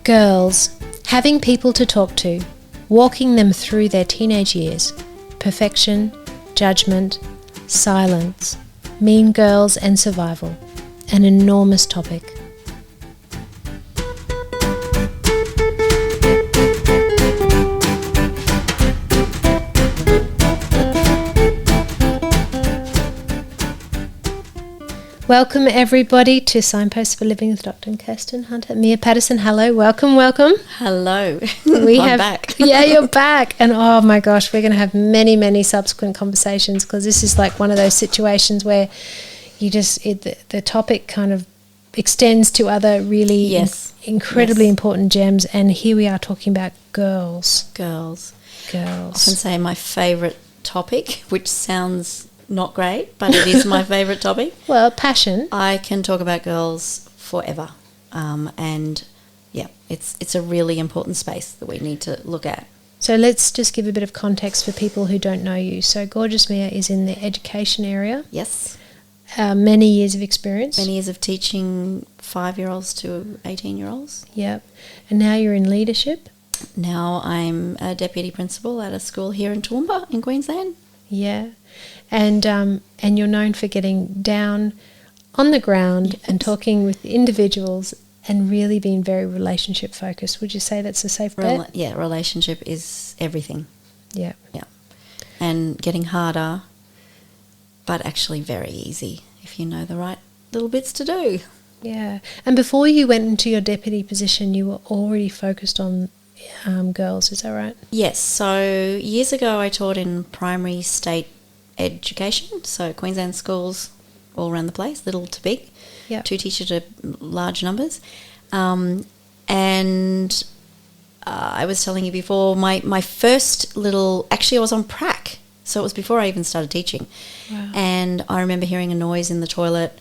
Girls, having people to talk to, walking them through their teenage years, perfection, judgment, silence, mean girls and survival, an enormous topic. Welcome everybody to Signposts for Living with Dr. Kirsten Hunter. Mia Patterson, hello, welcome. Hello. I'm back. Yeah, you're back. And oh my gosh, we're going to have many subsequent conversations because this is like one of those situations where you just, the topic kind of extends to other really incredibly important gems. And here we are talking about girls. I can say my favourite topic, which sounds not great, but it is my favourite topic. Well, passion. I can talk about girls forever. And yeah, it's a really important space that we need to look at. So let's just give a bit of context for people who don't know you. So Gorgeous Mia is in the education area. Yes. Many years of experience. Many years of teaching 5-year-olds to 18-year-olds. Yep. And now you're in leadership. Now I'm a deputy principal at a school here in Toowoomba in Queensland. Yeah. And you're known for getting down on the ground and talking with individuals and really being very relationship focused. Would you say that's a safe bet? Yeah, relationship is everything. Yeah. Yeah. And getting harder, but actually very easy if you know the right little bits to do. Yeah. And before you went into your deputy position, you were already focused on girls, is that right? Yes. So years ago I taught in primary state education, so Queensland schools all around the place, little to big, to teach to large numbers. And I was telling you before, my first actually I was on prac, so it was before I even started teaching. Wow. And I remember hearing a noise in the toilet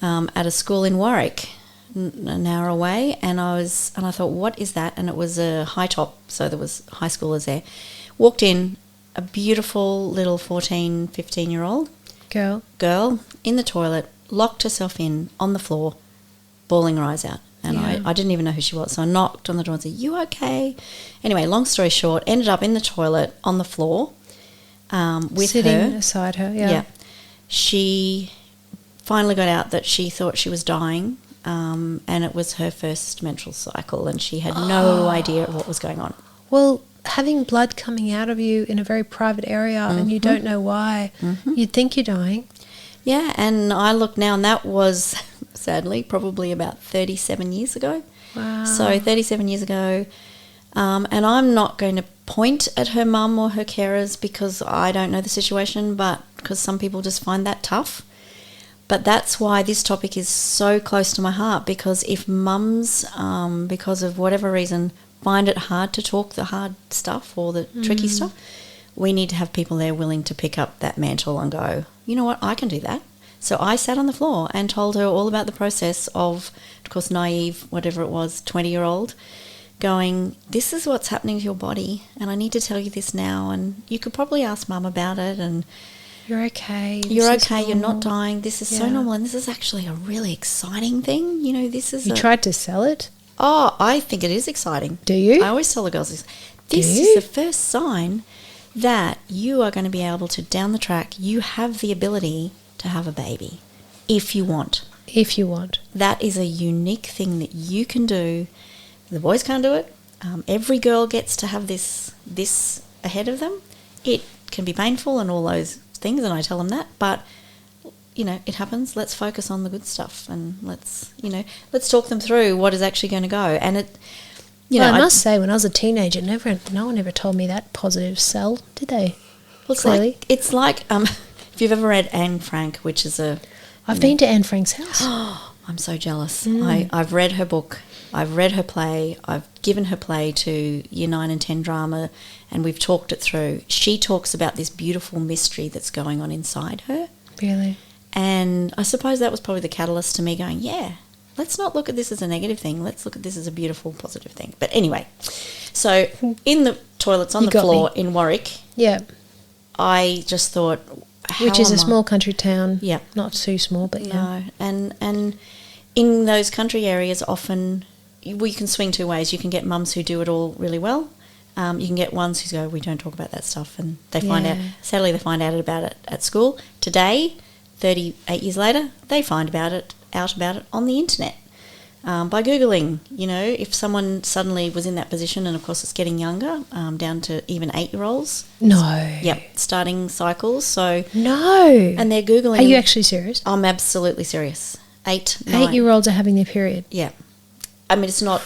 at a school in Warwick, an hour away, and I thought, what is that? And it was a high top, so there was high schoolers there. Walked in, a beautiful little 14, 15-year-old girl in the toilet, locked herself in on the floor, bawling her eyes out. And I didn't even know who she was, so I knocked on the door and said, "You okay?" Anyway, long story short, ended up in the toilet on the floor with sitting beside her. Yeah. She finally got out that she thought she was dying, and it was her first menstrual cycle, and she had no idea what was going on. Well, having blood coming out of you in a very private area and you don't know why, you'd think you're dying. Yeah, and I look now, and that was sadly probably about 37 years ago. Wow. So 37 years ago, and I'm not going to point at her mum or her carers because I don't know the situation, but because some people just find that tough. But that's why this topic is so close to my heart, because if mums, because of whatever reason, find it hard to talk the hard stuff or the tricky stuff, we need to have people there willing to pick up that mantle and go, you know what, I can do that. So I sat on the floor and told her all about the process of course, naive, whatever it was, 20-year-old, going, this is what's happening to your body and I need to tell you this now, and you could probably ask mum about it, and you're okay. You're okay. You're not dying. This is so normal, and this is actually a really exciting thing. You know, this is... You tried to sell it? Oh, I think it is exciting. Do you? I always tell the girls this is the first sign that you are going to be able to, down the track, you have the ability to have a baby if you want. If you want. That is a unique thing that you can do. The boys can't do it. Every girl gets to have this ahead of them. It can be painful and all those things, and I tell them that, but you know, it happens. Let's focus on the good stuff, and let's talk them through what is actually going to go. And it, I must say, when I was a teenager, no one ever told me that positive sell, did they? Well, it's like if you've ever read Anne Frank, which is I've been to Anne Frank's house. Oh, I'm so jealous. I've read her book. I've read her play. I've given her play to Year 9 and 10 drama, and we've talked it through. She talks about this beautiful mystery that's going on inside her. Really? And I suppose that was probably the catalyst to me going, yeah, let's not look at this as a negative thing. Let's look at this as a beautiful, positive thing. But anyway, so in the toilets on the floor in Warwick, I just thought, which is a small country town. Yeah. Not too small, but no. And in those country areas, often we can swing two ways. You can get mums who do it all really well. You can get ones who go, we don't talk about that stuff, and they find out. Sadly, they find out about it at school. Today, 38 years later, they find out about it on the internet. By Googling, if someone suddenly was in that position, and of course it's getting younger, down to even 8-year-olds. No. Yep, starting cycles. So no. And they're Googling. Are you actually serious? I'm absolutely serious. 9. 8-year-olds are having their period. Yeah. I mean, it's not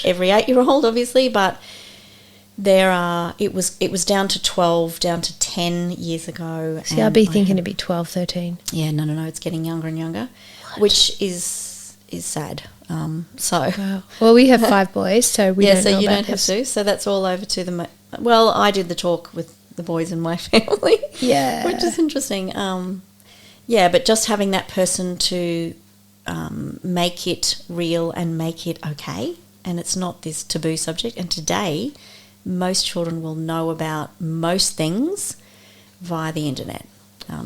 every 8-year-old, obviously, but it was down to 12, down to 10 years ago. See, I'd be thinking it'd be 12, 13. Yeah, no, it's getting younger and younger, which is sad. Wow. Well, we have 5 boys, so we don't know so you about don't this. have to. So that's all over to them. Well, I did the talk with the boys in my family. Yeah. Which is interesting. But just having that person to make it real and make it okay, and it's not this taboo subject. And today, most children will know about most things via the internet.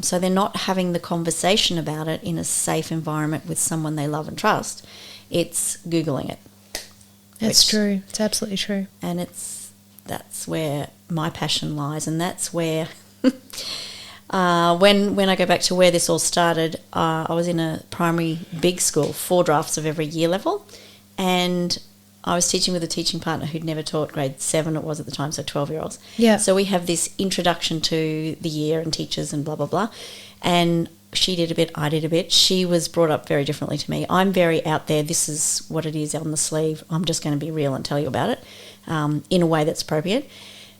So they're not having the conversation about it in a safe environment with someone they love and trust. It's Googling it. That's true. It's absolutely true. And that's where my passion lies, and that's where when I go back to where this all started, I was in a primary big school, 4 drafts of every year level, and I was teaching with a teaching partner who'd never taught grade 7, it was at the time, so 12-year-olds. Yeah. So we have this introduction to the year and teachers and blah, blah, blah. And she did a bit, I did a bit. She was brought up very differently to me. I'm very out there. This is what it is on the sleeve. I'm just going to be real and tell you about it in a way that's appropriate.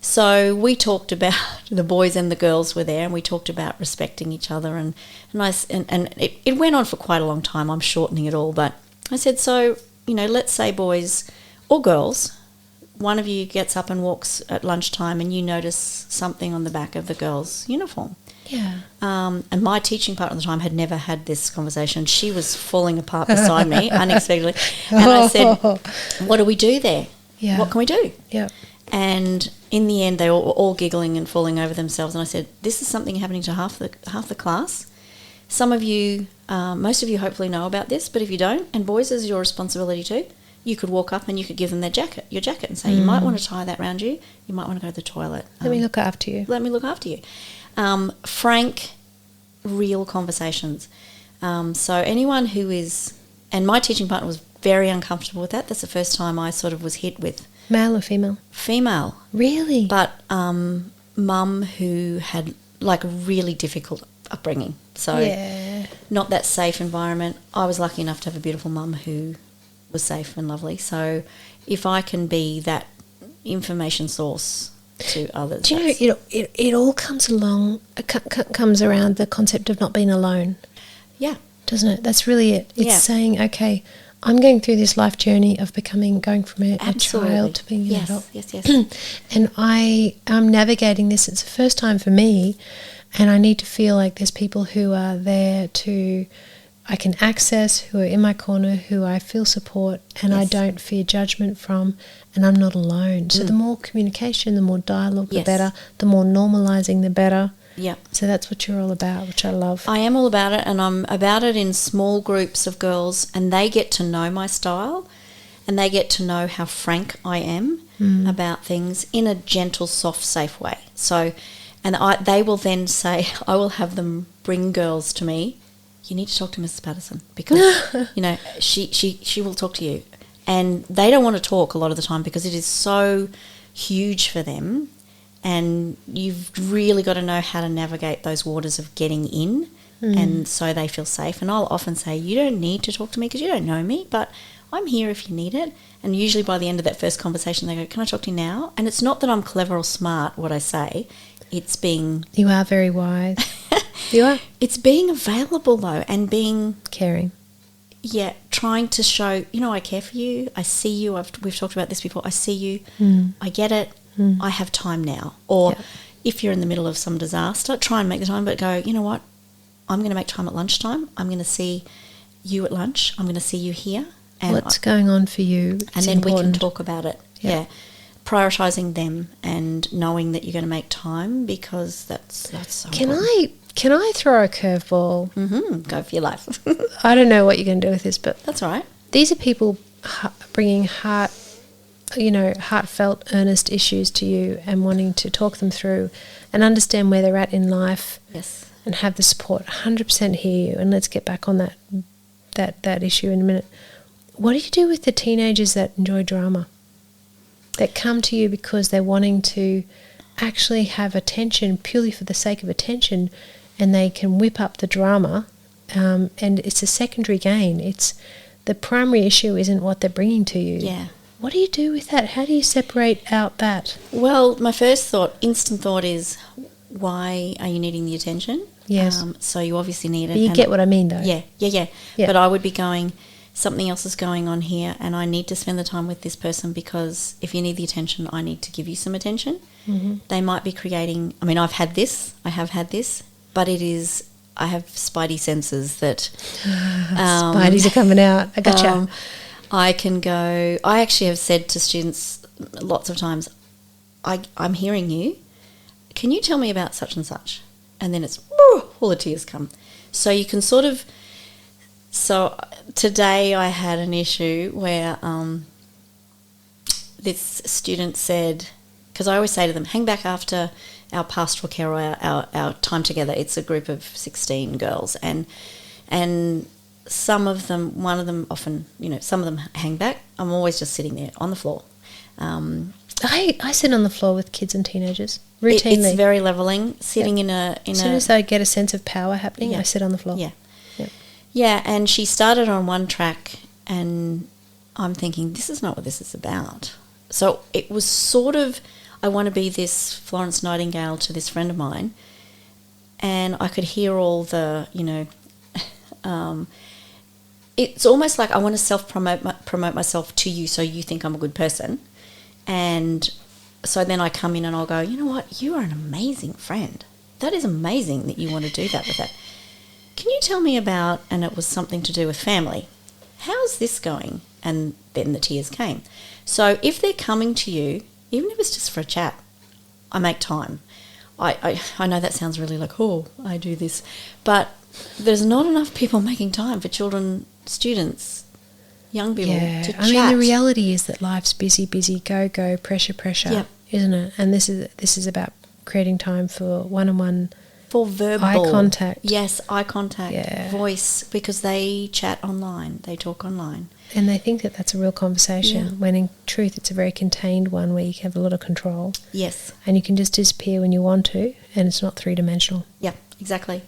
So we talked about, the boys and the girls were there, and we talked about respecting each other. And it went on for quite a long time. I'm shortening it all. But I said, so, let's say boys or girls, one of you gets up and walks at lunchtime and you notice something on the back of the girl's uniform. Yeah. And my teaching partner at the time had never had this conversation. She was falling apart beside me unexpectedly. And I said, what do we do there? Yeah. What can we do? Yeah. And in the end, they were all giggling and falling over themselves. And I said, this is something happening to half the class. Some of you, most of you hopefully know about this, but if you don't, and boys, this is your responsibility too, you could walk up and you could give them your jacket and say, you might want to tie that around you. You might want to go to the toilet. Let me look after you. Let me look after you. Frank, real conversations. So anyone who is, and my teaching partner was very uncomfortable with that. That's the first time I sort of was hit with. Male or female? Female. Really? But mum who had like a really difficult upbringing. So not that safe environment. I was lucky enough to have a beautiful mum who was safe and lovely. So if I can be that information source to others. Do you know, it all comes around the concept of not being alone. Yeah. Doesn't it? That's really it. It's saying, okay, I'm going through this life journey of going from a child to being an adult. Yes. And I'm navigating this. It's the first time for me, and I need to feel like there's people who are there I can access, who are in my corner, who I feel support, and I don't fear judgment from, and I'm not alone. So the more communication, the more dialogue, the better. The more normalising, the better. Yeah. So that's what you're all about, which I love. I am all about it, and I'm about it in small groups of girls, and they get to know my style, and they get to know how frank I am about things in a gentle, soft, safe way. So, and they will then say, I will have them bring girls to me. You need to talk to Mrs. Patterson because, she will talk to you. And they don't want to talk a lot of the time because it is so huge for them. And you've really got to know how to navigate those waters of getting in, and so they feel safe. And I'll often say, you don't need to talk to me because you don't know me, but I'm here if you need it. And usually by the end of that first conversation, they go, can I talk to you now? And it's not that I'm clever or smart, what I say. It's being... You are very wise. You are. It's being available, though, and being... Caring. Yeah, trying to show, I care for you. I see you. We've talked about this before. I see you. I get it. I have time now. Or if you're in the middle of some disaster, try and make the time, but go, you know what? I'm going to make time at lunchtime. I'm going to see you at lunch. I'm going to see you here. And what's going on for you? And then we can talk about it. Yeah. Prioritising them and knowing that you're going to make time because that's so important. Can I throw a curveball? Go for your life. I don't know what you're going to do with this, but... That's all right. These are people bringing heartfelt, earnest issues to you and wanting to talk them through and understand where they're at in life. Yes. And have the support. 100% hear you. And let's get back on that issue in a minute. What do you do with the teenagers that enjoy drama? That come to you because they're wanting to actually have attention purely for the sake of attention, and they can whip up the drama, and it's a secondary gain. It's the primary issue isn't what they're bringing to you. Yeah. What do you do with that? How do you separate out that? Well, my instant thought is, why are you needing the attention? Yes. So you obviously need it. But you get what I mean, though. Yeah. But I would be going, something else is going on here, and I need to spend the time with this person, because if you need the attention, I need to give you some attention. Mm-hmm. They might be creating, I have had this, but I have spidey senses that... Spideys are coming out. I gotcha. I actually have said to students lots of times, I'm hearing you. Can you tell me about such and such? And then it's, all the tears come. So you can sort of... So today I had an issue where this student said, because I always say to them, hang back after our pastoral care or our time together. It's a group of 16 girls, and some of them, one of them often, some of them hang back. I'm always just sitting there on the floor. I sit on the floor with kids and teenagers routinely. It's very leveling. Sitting in a... As soon as I get a sense of power happening, I sit on the floor. Yeah. Yeah, and she started on one track, and I'm thinking, this is not what this is about. So it was sort of, I want to be this Florence Nightingale to this friend of mine, and I could hear all the, it's almost like I want to promote myself to you so you think I'm a good person. And so then I come in and I'll go, you know what, you are an amazing friend. That is amazing that you want to do that with that. Can you tell me about, and it was something to do with family, how's this going? And then the tears came. So if they're coming to you, even if it's just for a chat, I make time. I know that sounds really like, I do this. But there's not enough people making time for children, students, young people to chat. I mean, the reality is that life's busy, go, pressure, isn't it? And this is about creating time for one-on-one, for verbal eye contact. Yes, eye contact, voice, because they chat online, they talk online. And they think that that's a real conversation, when in truth it's a very contained one where you have a lot of control. Yes. And you can just disappear when you want to, and it's not three-dimensional. Yeah, exactly.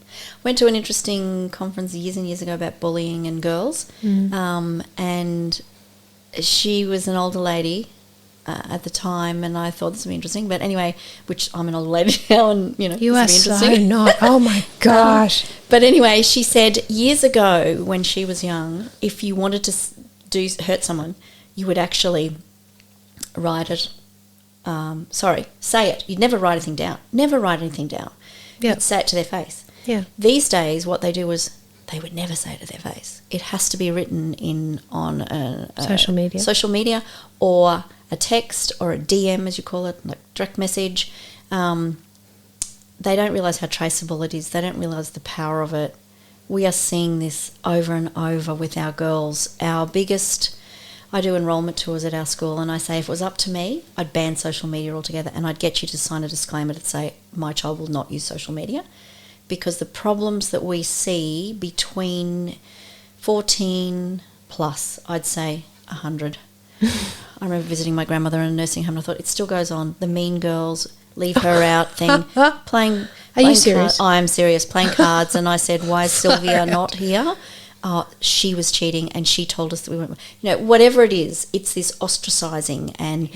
Went to an interesting conference years and years ago about bullying and girls, and she was an older lady at the time, and I thought this would be interesting. But anyway, which I'm an older lady now, and you are so not. Oh my gosh! But anyway, she said years ago when she was young, if you wanted to hurt someone, you would actually write it. Say it. You'd never write anything down. Never write anything down. Yeah. You'd say it to their face. Yeah. These days, what they do is they would never say it to their face. It has to be written on social media, or a text or a DM, as you call it, like direct message. They don't realise how traceable it is. They don't realise the power of it. We are seeing this over and over with our girls. I do enrolment tours at our school, and I say if it was up to me, I'd ban social media altogether, and I'd get you to sign a disclaimer to say my child will not use social media, because the problems that we see between 14 plus, I'd say 100. I remember visiting my grandmother in a nursing home, and I thought, it still goes on. The mean girls, leave her out thing, playing. Are you serious? I am serious, playing cards. And I said, why is Sylvia not here? She was cheating, and she told us that we weren't. Whatever it is, it's this ostracising, and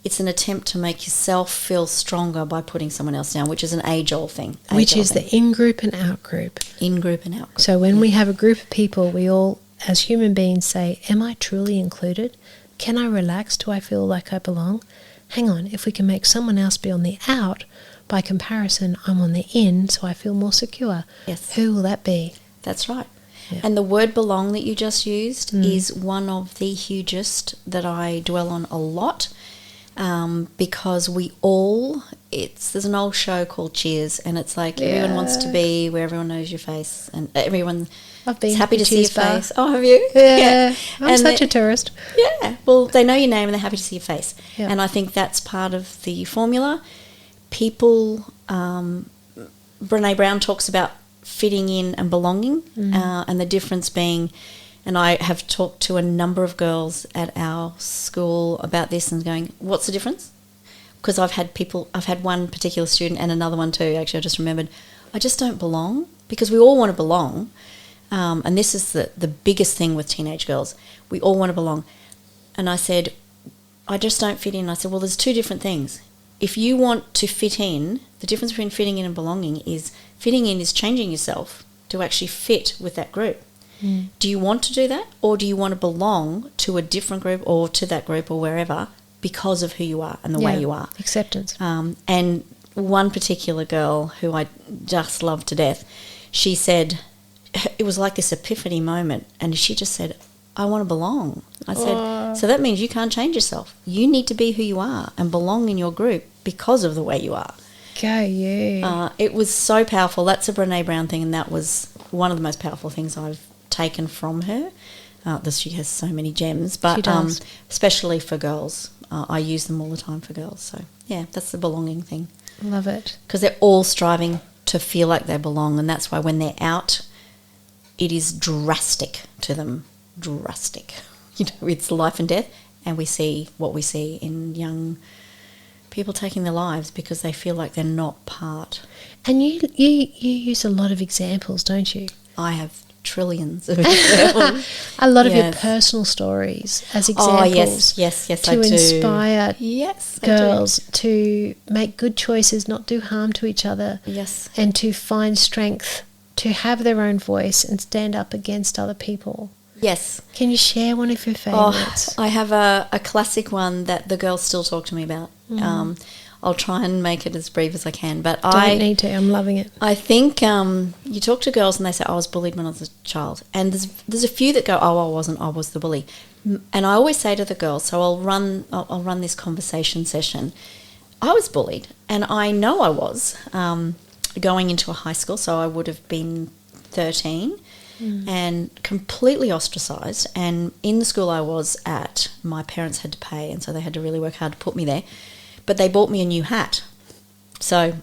it's an attempt to make yourself feel stronger by putting someone else down, which is an age-old thing. Which is the in-group and out-group. In-group and out-group. So when we have a group of people, we all, as human beings, say, am I truly included? Can I relax? Do I feel like I belong? Hang on, if we can make someone else be on the out, by comparison, I'm on the in, so I feel more secure. Yes. Who will that be? That's right. Yeah. And the word belong that you just used is one of the hugest that I dwell on a lot, because we all, there's an old show called Cheers, and it's like everyone wants to be where everyone knows your face, and everyone I've been happy to see your bar. face. Oh, have you? Yeah. I'm such a tourist. Yeah. Well, they know your name and they're happy to see your face. Yeah. And I think that's part of the formula. People, Brene Brown talks about fitting in and belonging, and the difference being, and I have talked to a number of girls at our school about this and going, what's the difference? Because I've had one particular student and another one too, actually, I just remembered, I just don't belong, because we all want to belong. And this is the biggest thing with teenage girls. We all want to belong. And I said, I just don't fit in. I said, well, there's two different things. If you want to fit in, the difference between fitting in and belonging is fitting in is changing yourself to actually fit with that group. Do you want to do that, or do you want to belong to a different group or to that group or wherever because of who you are and the way you are? Acceptance. And one particular girl who I just love to death, she said, it was like this epiphany moment, and she just said, I want to belong. I said, so that means you can't change yourself. You need to be who you are and belong in your group because of the way you are. Go you. It was so powerful. That's a Brene Brown thing, and that was one of the most powerful things I've taken from her. She has so many gems, but especially for girls. I use them all the time for girls. So, yeah, that's the belonging thing. Love it. Because they're all striving to feel like they belong, and that's why when they're out, it is drastic to them. Drastic. It's life and death, and we see what we see in young people taking their lives because they feel like they're not part. And you use a lot of examples, don't you? I have trillions of examples. A lot of your personal stories as examples. Oh, yes, I do. To inspire girls I do. to make good choices, not do harm to each other. Yes. And to find strength, to have their own voice and stand up against other people. Yes. Can you share one of your favourites? I have a classic one that the girls still talk to me about. I'll try and make it as brief as I can. But Don't need to. I'm loving it. I think you talk to girls and they say, I was bullied when I was a child. And there's a few that go, I wasn't, I was the bully. And I always say to the girls, so I'll run this conversation session. I was bullied, and I know I was going into a high school, so I would have been 13. And completely ostracised, and in the school I was at, my parents had to pay, and so they had to really work hard to put me there, but they bought me a new hat, so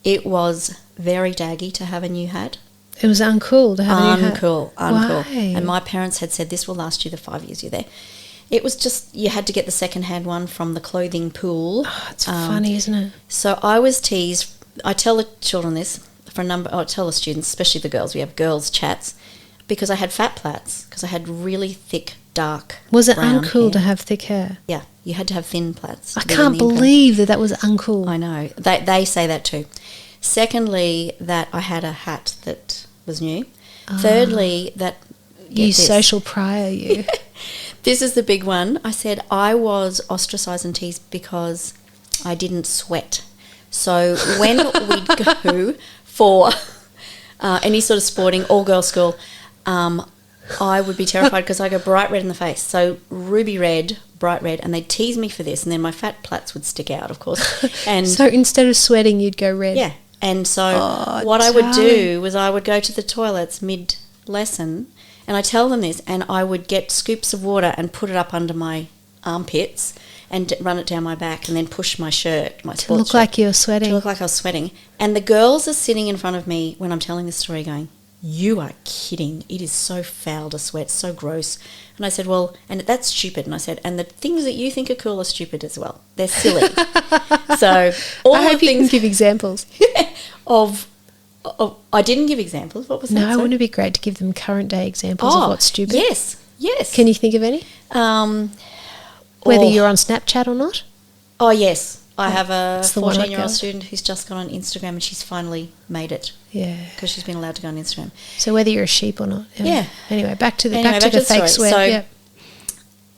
it was very daggy to have a new hat. It was uncool to have a new hat. Uncool. Why? And my parents had said, this will last you the 5 years you're there. It was just, you had to get the second-hand one from the clothing pool. It's funny, isn't it? So I was teased. I tell the children this, I tell the students, especially the girls, we have girls' chats, because I had fat plaits, because I had really thick, dark Was it brown uncool hair. to have thick hair? Yeah, you had to have thin plaits. I can't believe that was uncool. I know. They say that too. Secondly, that I had a hat that was new. Thirdly, that... You social prior, you. This is the big one. I said I was ostracised and teased because I didn't sweat. So when we'd go for any sort of sporting all-girls school, I would be terrified because I go bright red in the face. So ruby red, bright red, and they'd tease me for this, and then my fat plaits would stick out, of course. And so instead of sweating, you'd go red. Yeah. And so what I would do was I would go to the toilets mid-lesson, and I tell them this, and I would get scoops of water and put it up under my armpits and run it down my back and then push my shirt, my sports shirt. To look like you were sweating. To look like I was sweating. And the girls are sitting in front of me when I'm telling this story going, you are kidding. It is so foul to sweat, so gross. And I said, well, and that's stupid. And I said, and the things that you think are cool are stupid as well. They're silly. So all I hope the you things can give examples. of I didn't give examples. What was that? No, wouldn't it be great to give them current day examples of what's stupid? Yes. Can you think of any? Whether you're on Snapchat or not? Oh, yes. I have a It's the one I 14-year-old go. student who's just gone on Instagram, and she's finally made it Yeah. because she's been allowed to go on Instagram. So whether you're a sheep or not. Yeah. Anyway, back to the Anyway, back to the fake story. sweat. So Yep.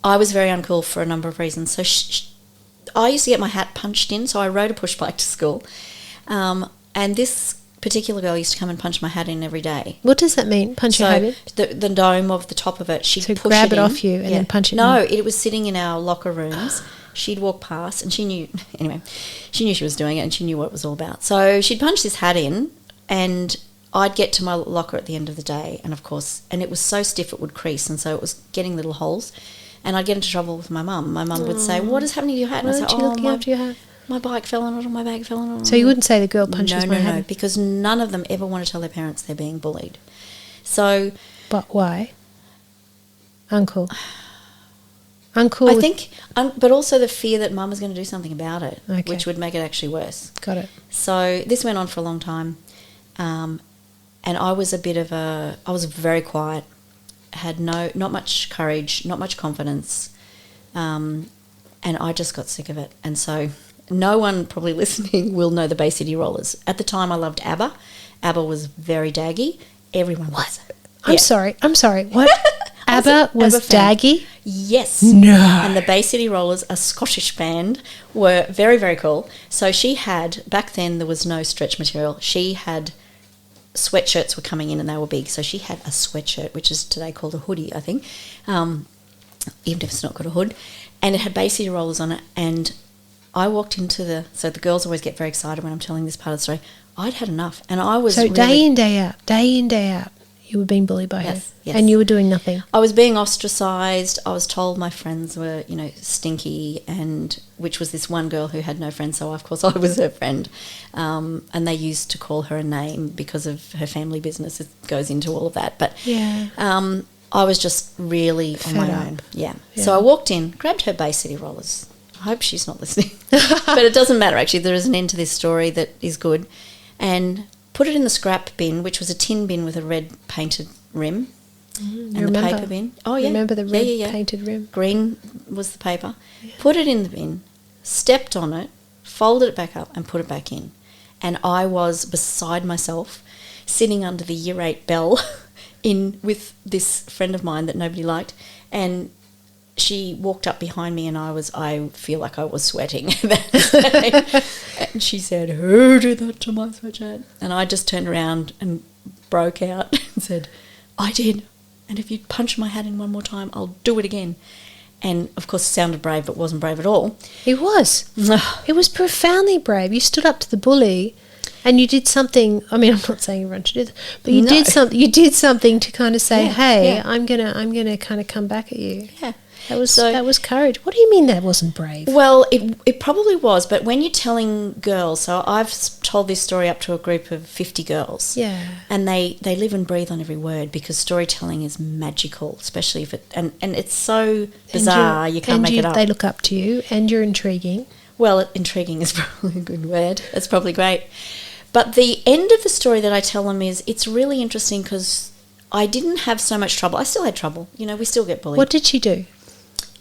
I was very uncool for a number of reasons. So I used to get my hat punched in, so I rode a push bike to school. And this particular girl used to come and punch my hat in every day. What does that mean? Punch your hat in? The dome of the top of it, she'd So push grab it in. off you and then punch it in? No, it was sitting in our locker rooms. She'd walk past and she knew, anyway, she knew she was doing it and she knew what it was all about. So she'd punch this hat in and I'd get to my locker at the end of the day and, of course, and it was so stiff it would crease and so it was getting little holes and I'd get into trouble with my mum. My mum would say, what is happening to your hat? And Why I'd aren't say, you looking after your hat? My bike fell on it or my bag fell on it. So you wouldn't say the girl punches my hat? No, because none of them ever want to tell their parents they're being bullied. So... But why? Uncle. I think, but also the fear that mum was going to do something about it, Okay. which would make it actually worse. Got it. So this went on for a long time, and I was I was very quiet, had not much courage, not much confidence, and I just got sick of it. And so no one probably listening will know the Bay City Rollers. At the time I loved ABBA. ABBA was very daggy. Everyone was. I'm sorry. What? ABBA was daggy? Yes. No. And the Bay City Rollers, a Scottish band, were very, very cool. So she had, back then there was no stretch material, she had, sweatshirts were coming in and they were big. So she had a sweatshirt, which is today called a hoodie, I think, even if it's not got a hood. And it had Bay City Rollers on it. And I walked into so the girls always get very excited when I'm telling this part of the story. I'd had enough. And I was So really, day in, day out, you were being bullied by her. Yes. And you were doing nothing. I was being ostracised. I was told my friends were, stinky, and which was this one girl who had no friends, so of course I was her friend. And they used to call her a name because of her family business. It goes into all of that. But Yeah. I was just really on my own. Yeah. So I walked in, grabbed her Bay City Rollers. I hope she's not listening. But it doesn't matter, actually. There is an end to this story that is good. And put it in the scrap bin, which was a tin bin with a red painted rim, and the paper bin. Oh, yeah. Remember the red painted rim? Green was the paper. Yeah. Put it in the bin, stepped on it, folded it back up and put it back in. And I was beside myself, sitting under the Year 8 bell with this friend of mine that nobody liked, and she walked up behind me and I feel like I was sweating that day. And she said, "Who did that to my sweatshirt?" And I just turned around and broke out and said, "I did. And if you punch my hat in one more time, I'll do it again." And, of course, it sounded brave, but wasn't brave at all. It was. It was profoundly brave. You stood up to the bully and you did something. I mean, I'm not saying everyone should do this, but you did something. You did something to kind of say, "Hey, I'm gonna kind of come back at you." Yeah. That was courage. What do you mean that wasn't brave? Well, it probably was, but when you're telling girls, so I've told this story up to a group of 50 girls. Yeah. And they live and breathe on every word because storytelling is magical, especially if and it's so bizarre, you can't make it up. They look up to you and you're intriguing. Well, intriguing is probably a good word. That's probably great. But the end of the story that I tell them it's really interesting because I didn't have so much trouble. I still had trouble. We still get bullied. What did she do?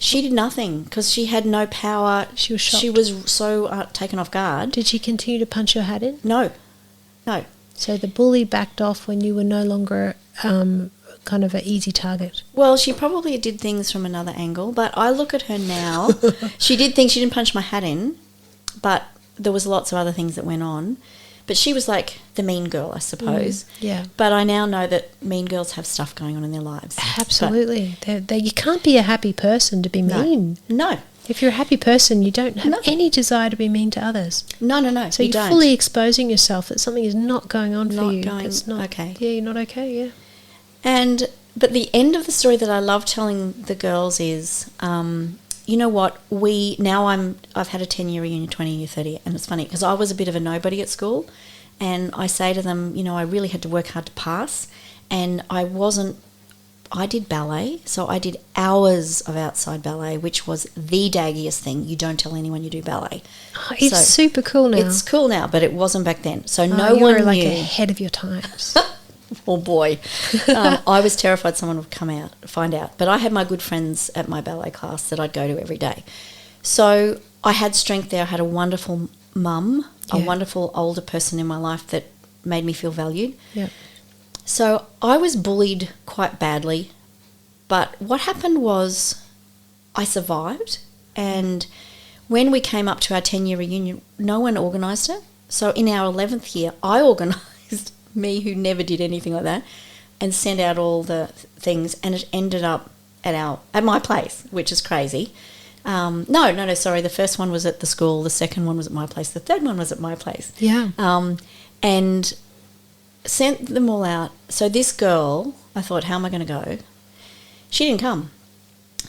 She did nothing because she had no power. She was shocked. She was so taken off guard. Did she continue to punch your hat in? No. So the bully backed off when you were no longer kind of an easy target. Well, she probably did things from another angle, but I look at her now. She did things. She didn't punch my hat in, but there was lots of other things that went on. But she was like the mean girl, I suppose. Yeah. But I now know that mean girls have stuff going on in their lives. Absolutely. You can't be a happy person to be mean. No. If you're a happy person, you don't have any desire to be mean to others. No. So you're fully exposing yourself that something is not going on for you. It's not okay. Yeah, you're not okay, yeah. But the end of the story that I love telling the girls is, you know what, I've had a 10-year reunion, 20-year, 30, and it's funny because I was a bit of a nobody at school, and I say to them, I really had to work hard to pass, and I did ballet, so I did hours of outside ballet, which was the daggiest thing. You don't tell anyone you do ballet. Oh, it's super cool now. It's cool now, but it wasn't back then. So no you one were like knew. ahead of your times. Oh boy. I was terrified someone would find out. But I had my good friends at my ballet class that I'd go to every day. So I had strength there. I had a wonderful mum, a wonderful older person in my life that made me feel valued. Yeah. So I was bullied quite badly. But what happened was I survived. And when we came up to our 10-year reunion, no one organised it. So in our 11th year, I organised me who never did anything like that, and sent out all the things, and it ended up at my place, which is crazy. No, sorry. The first one was at the school. The second one was at my place. The third one was at my place. Yeah. And sent them all out. So this girl, I thought, how am I going to go? She didn't come.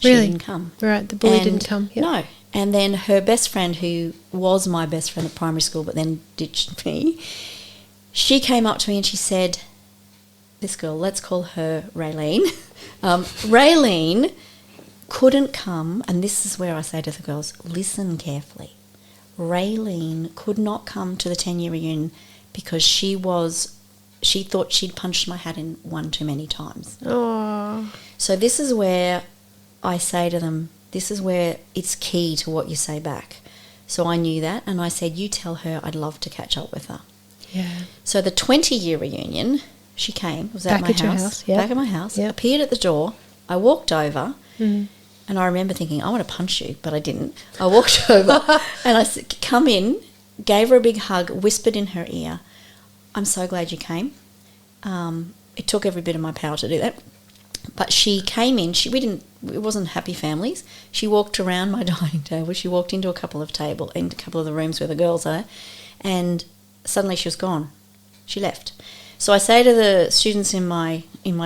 Really? She didn't come. Right, the bully didn't come. Yep. No. And then her best friend, who was my best friend at primary school but then ditched me, she came up to me and she said, this girl, let's call her Raylene. Raylene couldn't come, and this is where I say to the girls, listen carefully. Raylene could not come to the 10-year reunion because she thought she'd punched my hat in one too many times. Oh. So this is where I say to them, this is where it's key to what you say back. So I knew that, and I said, you tell her I'd love to catch up with her. Yeah. So the 20-year reunion, she came, was at Back my at your house, house, yep. back at my house, Yep. appeared at the door. I walked over, and I remember thinking, I want to punch you, but I didn't. I walked over, and I said, come in, gave her a big hug, whispered in her ear, I'm so glad you came. It took every bit of my power to do that. But she came in, it wasn't happy families. She walked around my dining table, she walked into a couple of the rooms where the girls are, and suddenly she was gone. She left. So I say to the students in my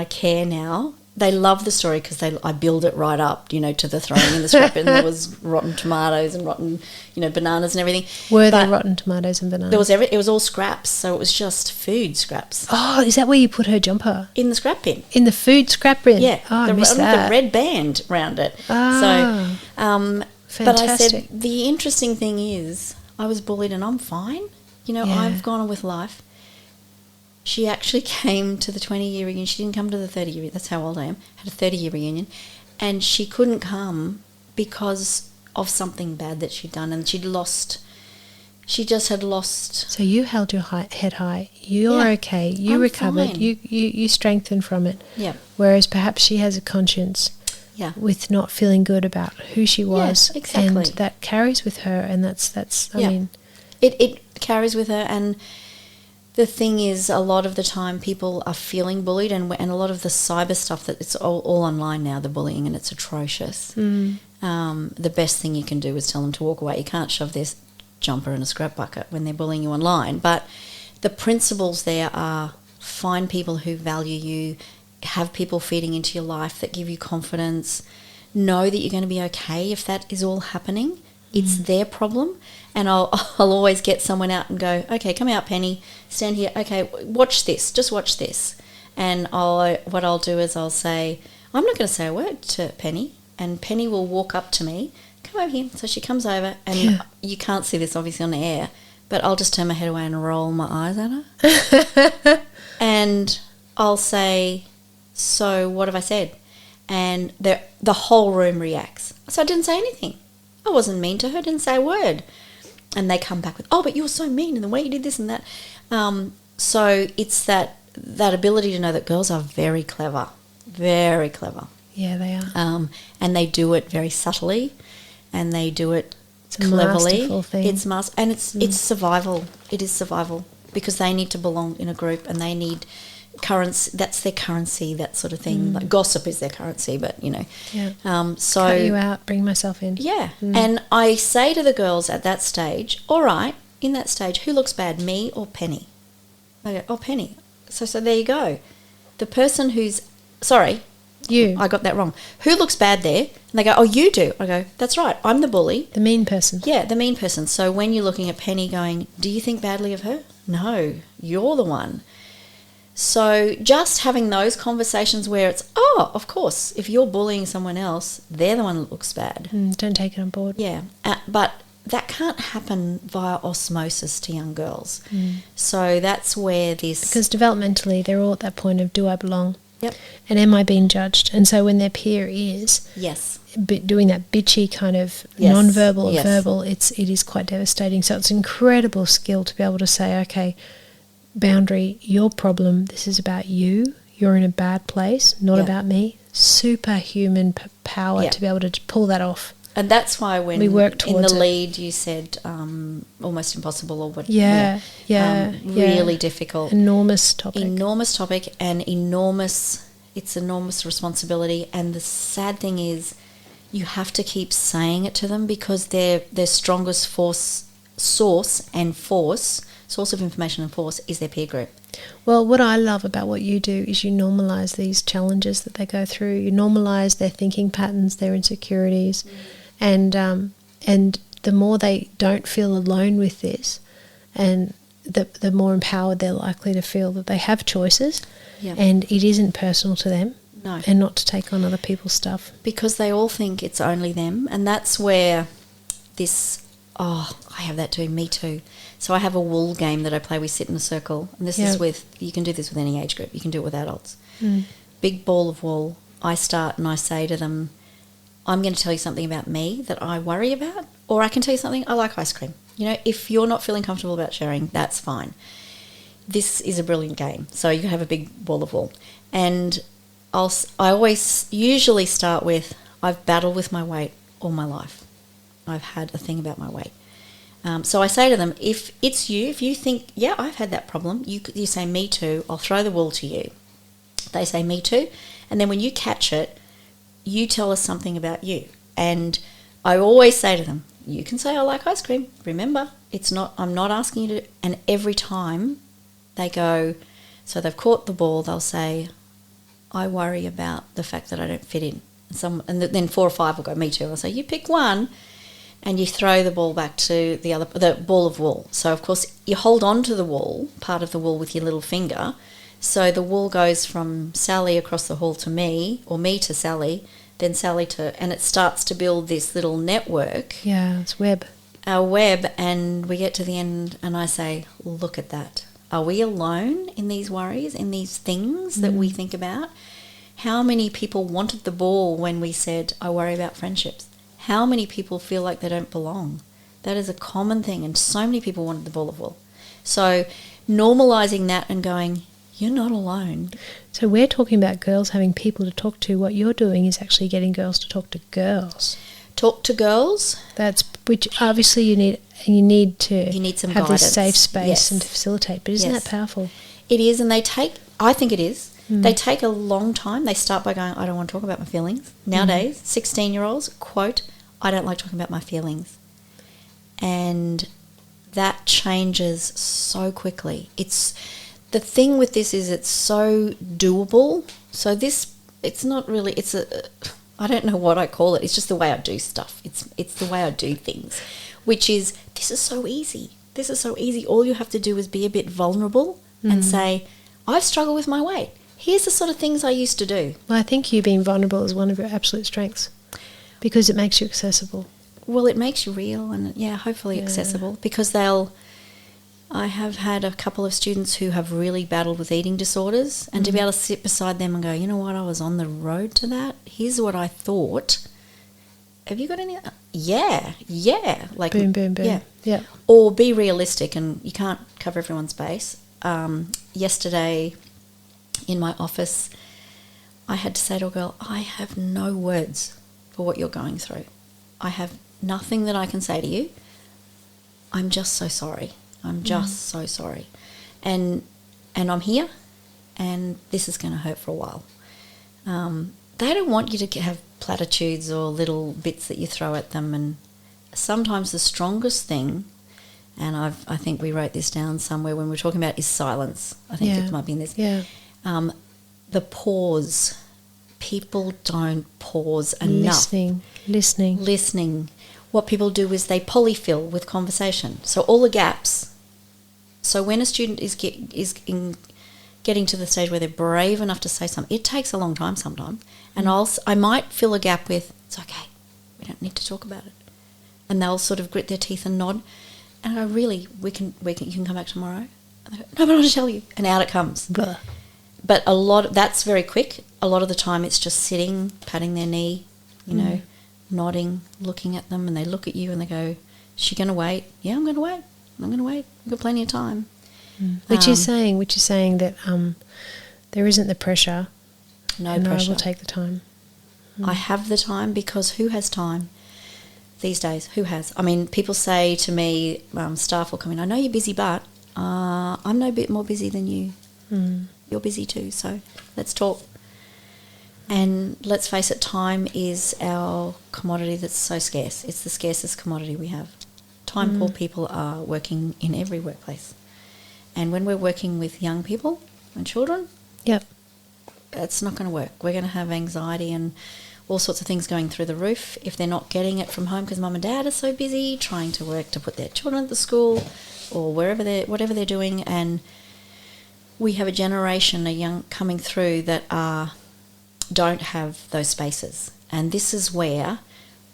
care now, they love the story because I build it right up, to the throwing in the scrap bin. There was rotten tomatoes and rotten, bananas and everything. Were there rotten tomatoes and bananas? There was it was all scraps, so it was just food scraps. Oh, is that where you put her jumper? In the scrap bin. In the food scrap bin? Yeah. Oh, I missed that. The red band around it. Ah, so, fantastic. But I said, the interesting thing is, I was bullied and I'm fine. I've gone on with life. She actually came to the 20-year reunion. She didn't come to the 30-year. That's how old I am. Had a 30-year reunion. And she couldn't come because of something bad that she'd done. And she just had lost. So you held your head high. You're okay. You recovered. Fine. You strengthened from it. Yeah. Whereas perhaps she has a conscience. Yeah. With not feeling good about who she was. Yeah, exactly. And that carries with her. And that's I mean. It carries with her. And the thing is, a lot of the time people are feeling bullied, and a lot of the cyber stuff that it's all online now, the bullying, and it's atrocious. The best thing you can do is tell them to walk away. You can't shove their jumper in a scrap bucket when they're bullying you online. But the principles there are find people who value you, have people feeding into your life that give you confidence, know that you're going to be okay if that is all happening. It's their problem, and I'll always get someone out and go, okay, come out, Penny, stand here, okay, watch this, just watch this. And what I'll do is I'll say, I'm not going to say a word to Penny, and Penny will walk up to me, come over here. So she comes over, and you can't see this obviously on the air, but I'll just turn my head away and roll my eyes at her. And I'll say, so what have I said? And the whole room reacts. So I didn't say anything. I wasn't mean to her, didn't say a word. And they come back with, oh, but you were so mean and the way you did this and that. So it's that ability to know that girls are very clever, very clever. Yeah, they are. And they do it very subtly, and they do it It's cleverly. a masterful thing. It's survival. It is survival because they need to belong in a group, and they need currency. That's their currency, that sort of thing. Like gossip is their currency, but Yeah. so cut you out, bring myself in. yeah. And I say to the girls at that stage, all right, in that stage, who looks bad, me or Penny? They go, oh, Penny. So there you go. The person who's sorry, You, I got that wrong. Who looks bad there? And they go, oh, you do. I go, that's right. I'm the bully. the mean person. Yeah, the mean person. So when you're looking at Penny going, do you think badly of her? No, you're the one. So just having those conversations where it's, oh, of course, if you're bullying someone else, they're the one that looks bad. Don't take it on board. Yeah, but that can't happen via osmosis to young girls. So that's where this... Because developmentally, they're all at that point of, do I belong? Yep. And am I being judged? And so when their peer is Yes. doing that bitchy kind of Yes. non-verbal Yes. and verbal, it is quite devastating. So it's an incredible skill to be able to say, okay, boundary, your problem, this is about you. You're in a bad place, not Yeah. about me. Superhuman power Yeah. to be able to pull that off. And that's why when we work in the towards it. lead you said almost impossible or what? Really difficult. Enormous topic. And it's enormous responsibility. And the sad thing is you have to keep saying it to them because their strongest source of information and force is their peer group. Well, what I love about what you do is you normalise these challenges that they go through. You normalise their thinking patterns, their insecurities, and the more they don't feel alone with this, and the more empowered they're likely to feel that they have choices, and it isn't personal to them, and not to take on other people's stuff. Because they all think it's only them, and that's where this, I have that too, me too. So I have a wool game that I play. We sit in a circle, and this is you can do this with any age group. You can do it with adults. Big ball of wool. I start and I say to them, I'm going to tell you something about me that I worry about, or I can tell you something, I like ice cream. If you're not feeling comfortable about sharing, that's fine. This is a brilliant game. So you have a big ball of wool. And I always usually start with, I've battled with my weight all my life. I've had a thing about my weight. So I say to them, if it's you, if you think, I've had that problem, you say, me too, I'll throw the wool to you. They say, me too. And then when you catch it, you tell us something about you. And I always say to them, you can say, I like ice cream. Remember, I'm not asking you to. And every time they go, so they've caught the ball, they'll say, I worry about the fact that I don't fit in. And then 4 or 5 will go, me too. I'll say, you pick one. And you throw the ball back to the ball of wool. So, of course, you hold on to the wool, part of the wool with your little finger. So the wool goes from Sally across the hall to me, or me to Sally, then Sally to... And it starts to build this little network. Yeah, it's our web, and we get to the end and I say, look at that. Are we alone in these worries, in these things that we think about? How many people wanted the ball when we said, I worry about friendships? How many people feel like they don't belong? That is a common thing, and so many people wanted the ball of wool. So normalising that and going, you're not alone. So we're talking about girls having people to talk to. What you're doing is actually getting girls to talk to girls. Talk to girls. Which obviously you need some have guidance. This safe space and to facilitate. But isn't that powerful? It is, and I think it is. They take a long time. They start by going, I don't want to talk about my feelings. Nowadays, 16-year-olds, quote, I don't like talking about my feelings. And that changes so quickly. The thing with this is it's so doable. So it's not really, I don't know what I call it. It's just the way I do stuff. It's the way I do things, which is, this is so easy. This is so easy. All you have to do is be a bit vulnerable and say, I've struggled with my weight. Here's the sort of things I used to do. Well, I think you being vulnerable is one of your absolute strengths because it makes you accessible. Well, it makes you real and, hopefully accessible, because I have had a couple of students who have really battled with eating disorders, and to be able to sit beside them and go, you know what, I was on the road to that. Here's what I thought. Have you got any? Yeah. Like, boom, boom, boom. Yeah. Or be realistic, and you can't cover everyone's base. Yesterday in my office, I had to say to a girl, I have no words for what you're going through. I have nothing that I can say to you. I'm just so sorry. I'm just so sorry. And I'm here, and this is going to hurt for a while. They don't want you to have platitudes or little bits that you throw at them. And sometimes the strongest thing, and I think we wrote this down somewhere when we're talking about, is silence. I think it might be in this. Yeah. The pause. People don't pause enough. Listening. What people do is they polyfill with conversation. So all the gaps. So when a student is getting to the stage where they're brave enough to say something, it takes a long time sometimes. And I might fill a gap with, it's okay, we don't need to talk about it. And they'll sort of grit their teeth and nod. And I go, really, you can come back tomorrow? And they go, no, but I want to tell you. And out it comes. Blah. But that's very quick. A lot of the time it's just sitting, patting their knee, nodding, looking at them, and they look at you and they go, is she going to wait? Yeah, I'm going to wait. I've got plenty of time. Which is saying that there isn't the pressure. No and pressure. I will take the time. I have the time, because who has time? these days. Who has? I mean, people say to me, staff will come in, I know you're busy, but I'm no bit more busy than you. You're busy too, so let's talk. And let's face it, time is our commodity that's so scarce. It's the scarcest commodity we have. Time poor people are working in every workplace. And when we're working with young people and children, it's not going to work. We're going to have anxiety and all sorts of things going through the roof if they're not getting it from home because mum and dad are so busy trying to work to put their children at the school or whatever they're doing. And we have a generation, coming through that don't have those spaces. And this is where,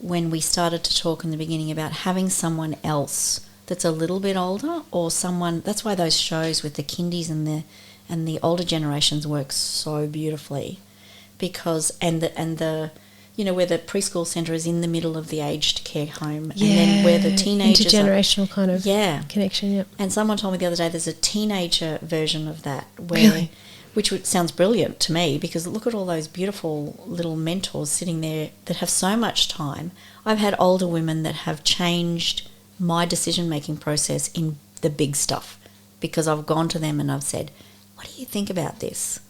when we started to talk in the beginning about having someone else that's a little bit older or someone, that's why those shows with the kindies and the older generations work so beautifully, because and the where the preschool centre is in the middle of the aged care home, and then where the teenagers intergenerational kind of connection. And someone told me the other day there's a teenager version of that where which sounds brilliant to me, because look at all those beautiful little mentors sitting there that have so much time. I've had older women that have changed my decision-making process in the big stuff, because I've gone to them and I've said, what do you think about this?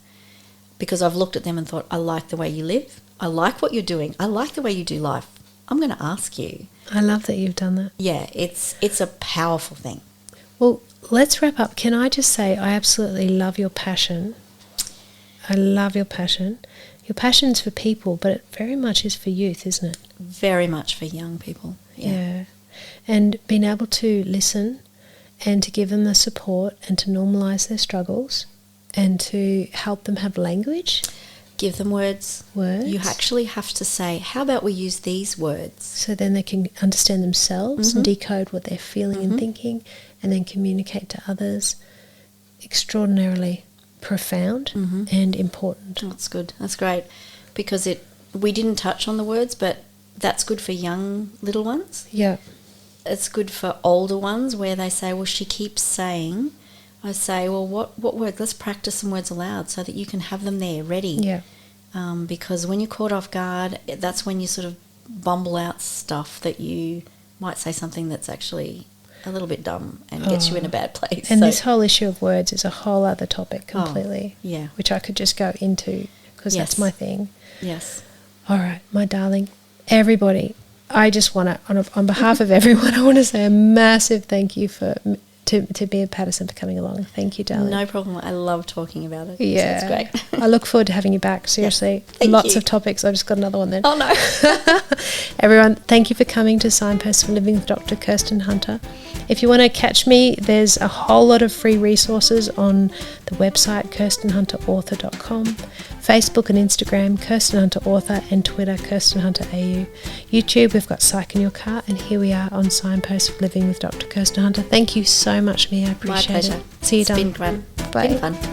Because I've looked at them and thought, I like the way you live. I like what you're doing. I like the way you do life. I'm going to ask you. I love that you've done that. Yeah, it's a powerful thing. Well, let's wrap up. Can I just say I absolutely love your passion. I love your passion. Your passion's for people, but it very much is for youth, isn't it? Very much for young people. Yeah. And being able to listen and to give them the support and to normalise their struggles and to help them have language. Give them words. You actually have to say, how about we use these words? So then they can understand themselves and decode what they're feeling and thinking, and then communicate to others. Extraordinarily profound and important. That's good. That's great. Because we didn't touch on the words, but that's good for young little ones. Yeah. It's good for older ones where they say, well, she keeps saying. I say, well, what word? Let's practice some words aloud so that you can have them there ready. Yeah. Because when you're caught off guard, that's when you sort of bumble out stuff that you might say something that's actually a little bit dumb and gets you in a bad place. And this whole issue of words is a whole other topic completely. Yeah. Which I could just go into because that's my thing. Yes. All right, my darling, everybody, I just want to, on behalf of everyone, I want to say a massive thank you to be a Patterson for coming along. Thank you, darling. No problem. I love talking about it. Yeah. So it's great. I look forward to having you back, seriously. Yeah. Lots of topics. I've just got another one then. Oh, no. Everyone, thank you for coming to Signposts for Living with Dr. Kirsten Hunter. If you want to catch me, there's a whole lot of free resources on the website kirstenhunterauthor.com, Facebook and Instagram Kirsten Hunter Author, and Twitter Kirsten Hunter AU. YouTube, we've got Psych in Your Car, and here we are on Signposts for Living with Dr. Kirsten Hunter. Thank you so much, Mia. I appreciate it. My pleasure. See you, It's been fun. Bye. Been fun.